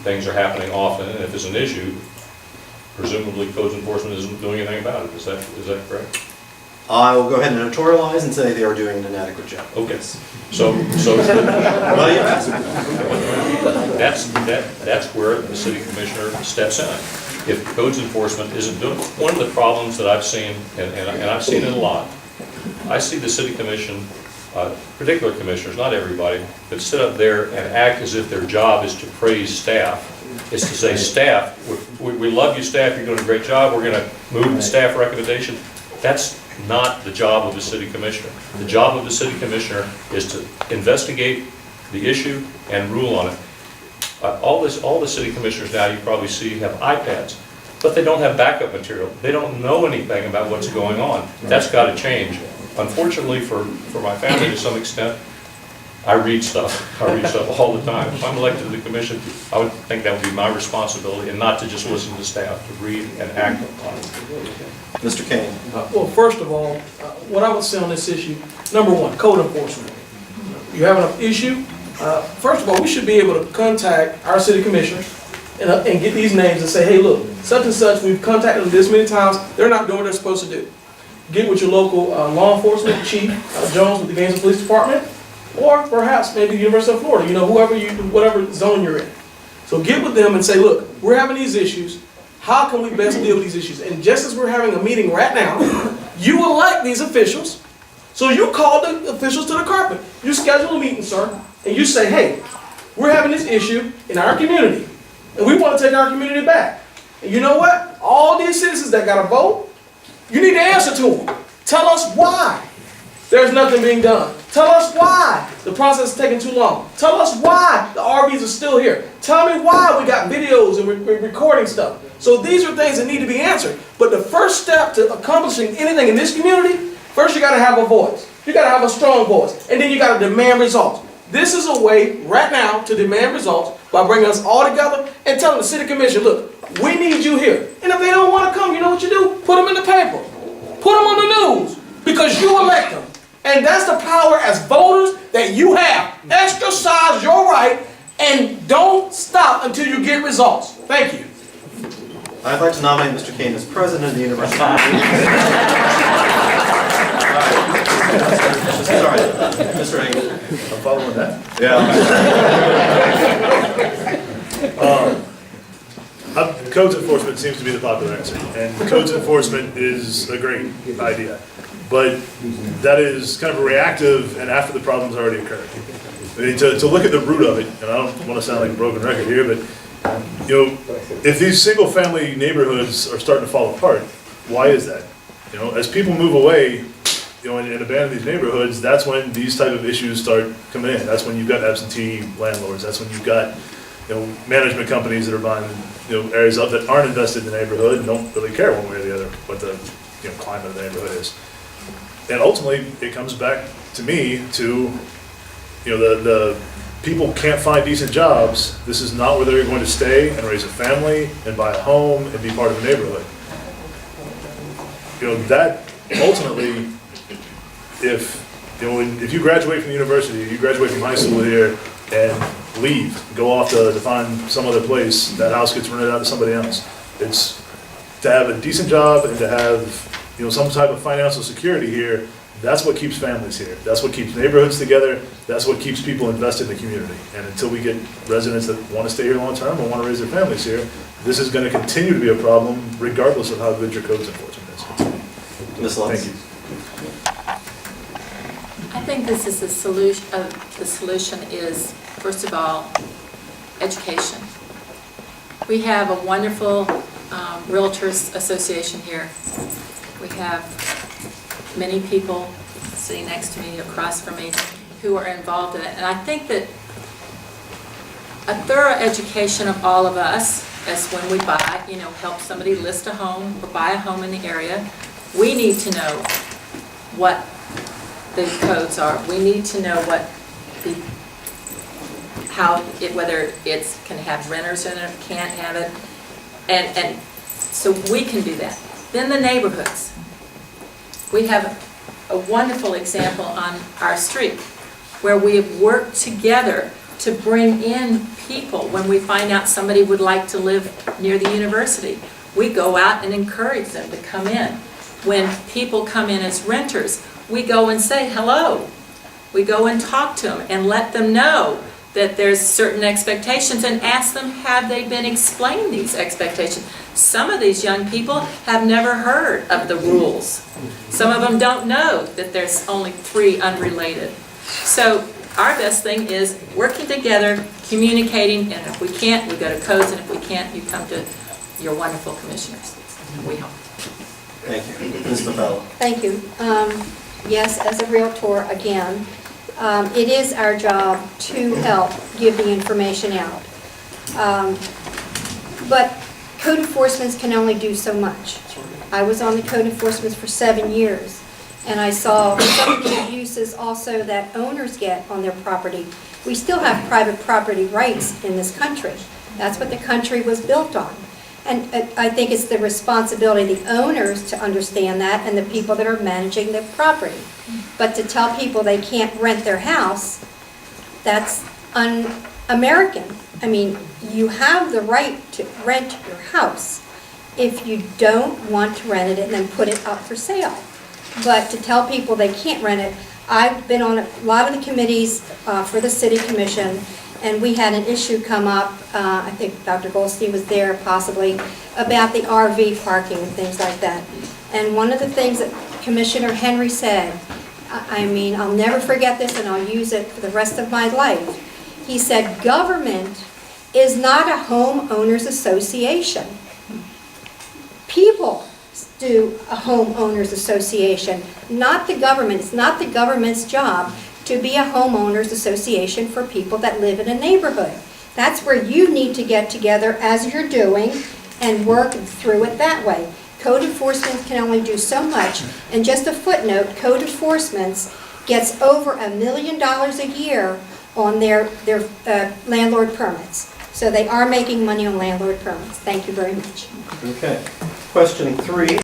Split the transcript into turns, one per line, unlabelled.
things are happening often, and if it's an issue, presumably codes enforcement isn't doing anything about it. Is that correct?
I will go ahead and editorialize and say they are doing an inadequate job.
Okay. So
Well, yeah.
that's where the city commissioner steps in. If codes enforcement isn't doing it, one of the problems that I've seen, and I've seen it a lot, I see the city commission, particular commissioners, not everybody, but sit up there and act as if their job is to praise staff. It's to say, staff, we love you staff, you're doing a great job, we're going to move the staff recommendation. That's not the job of the city commissioner. The job of the city commissioner is to investigate the issue and rule on it. All the city commissioners now, you probably see, have iPads, but they don't have backup material. They don't know anything about what's going on. That's got to change. Unfortunately for my family, to some extent, I read stuff. I read stuff all the time. If I'm elected to the commission, I would think that would be my responsibility, and not to just listen to staff, to read and act upon it.
Mr. Kane.
Well, first of all, what I would say on this issue, number one, code enforcement. You have an issue, first of all, we should be able to contact our city commissioners and get these names and say, hey, look, such and such, we've contacted them this many times, they're not doing what they're supposed to do. Get with your local law enforcement chief, Jones with the Gainesville Police Department, or perhaps maybe the University of Florida, whatever zone you're in. So get with them and say, look, we're having these issues. How can we best deal with these issues? And just as we're having a meeting right now, you elect these officials. So you call the officials to the carpet. You schedule a meeting, sir, and you say, hey, we're having this issue in our community, and we want to take our community back. And you know what? All these citizens that got to vote, you need to answer to them. Tell us why there's nothing being done. Tell us why the process is taking too long. Tell us why the RVs are still here. Tell me why we got videos and we're recording stuff. So these are things that need to be answered. But the first step to accomplishing anything in this community, first you got to have a voice. You got to have a strong voice. And then you got to demand results. This is a way right now to demand results by bringing us all together and telling the city commission, look, we need you here. And if they don't want to come, you know what you do? Put them in the paper. Put them on the news. Because you elect them. And that's the power as voters that you have. Exercise your right and don't stop until you get results. Thank you.
I'd like to nominate Mr. Kane as president of the University. Sorry, Mr. Engel.
I'm following that.
Yeah.
Codes enforcement seems to be the popular answer, and codes enforcement is a great idea, but that is kind of a reactive and after the problem's already occurred. I mean, to look at the root of it, and I don't want to sound like a broken record here, but if these single-family neighborhoods are starting to fall apart, why is that? As people move away, and abandon these neighborhoods, that's when these type of issues start coming in. That's when you've got absentee landlords. That's when you've got management companies that are buying areas up that aren't invested in the neighborhood and don't really care one way or the other what the climate of the neighborhood is. And ultimately, it comes back to me to the people can't find decent jobs. This is not where they're going to stay and raise a family and buy a home and be part of a neighborhood. That ultimately, if you graduate from the university, you graduate from high school here and leave, go off to find some other place, that house gets rented out to somebody else. It's to have a decent job and to have some type of financial security here. That's what keeps families here. That's what keeps neighborhoods together. That's what keeps people invested in the community. And until we get residents that want to stay here long term and want to raise their families here, this is going to continue to be a problem regardless of how good your codes enforcement is.
Ms. Lutz.
Thank you.
I think this is the solution. The solution is, first of all, education. We have a wonderful Realtors Association here. We have many people sitting next to me, across from me, who are involved in it. And I think that a thorough education of all of us, as when we buy, help somebody list a home or buy a home in the area, we need to know what the codes are. We need to know whether it can have renters in it, can't have it, and so we can do that. Then the neighborhoods. We have a wonderful example on our street where we have worked together to bring in people, when we find out somebody would like to live near the university, we go out and encourage them to come in. When people come in as renters, we go and say hello. We go and talk to them and let them know that there's certain expectations and ask them, have they been explained these expectations? Some of these young people have never heard of the rules. Some of them don't know that there's only 3 unrelated. So our best thing is working together, communicating, and if we can't, we go to codes, and if we can't, you come to your wonderful commissioners. We help.
Thank you. Ms. Lavella.
Thank you. Yes, as a Realtor, again, it is our job to help give the information out. But code enforcement can only do so much. I was on the code enforcement for 7 years, and I saw some of the abuses also that owners get on their property. We still have private property rights in this country. That's what the country was built on. And I think it's the responsibility of the owners to understand that and the people that are managing the property. But to tell people they can't rent their house, that's un-American. I mean, you have the right to rent your house if you don't want to rent it and then put it up for sale. But to tell people they can't rent it, I've been on a lot of the committees for the city commission, and we had an issue come up, I think Dr. Goldstein was there possibly, about the RV parking and things like that. And one of the things that Commissioner Henry said, I mean, I'll never forget this and I'll use it for the rest of my life. He said, government is not a homeowners association. People do a homeowners association, not the government. It's not the government's job to be a homeowners association for people that live in a neighborhood. That's where you need to get together as you're doing and work through it that way. Code enforcement can only do so much. And just a footnote, code enforcement gets over $1 million a year on their landlord permits. So they are making money on landlord permits. Thank you very much.
Okay. Question 3.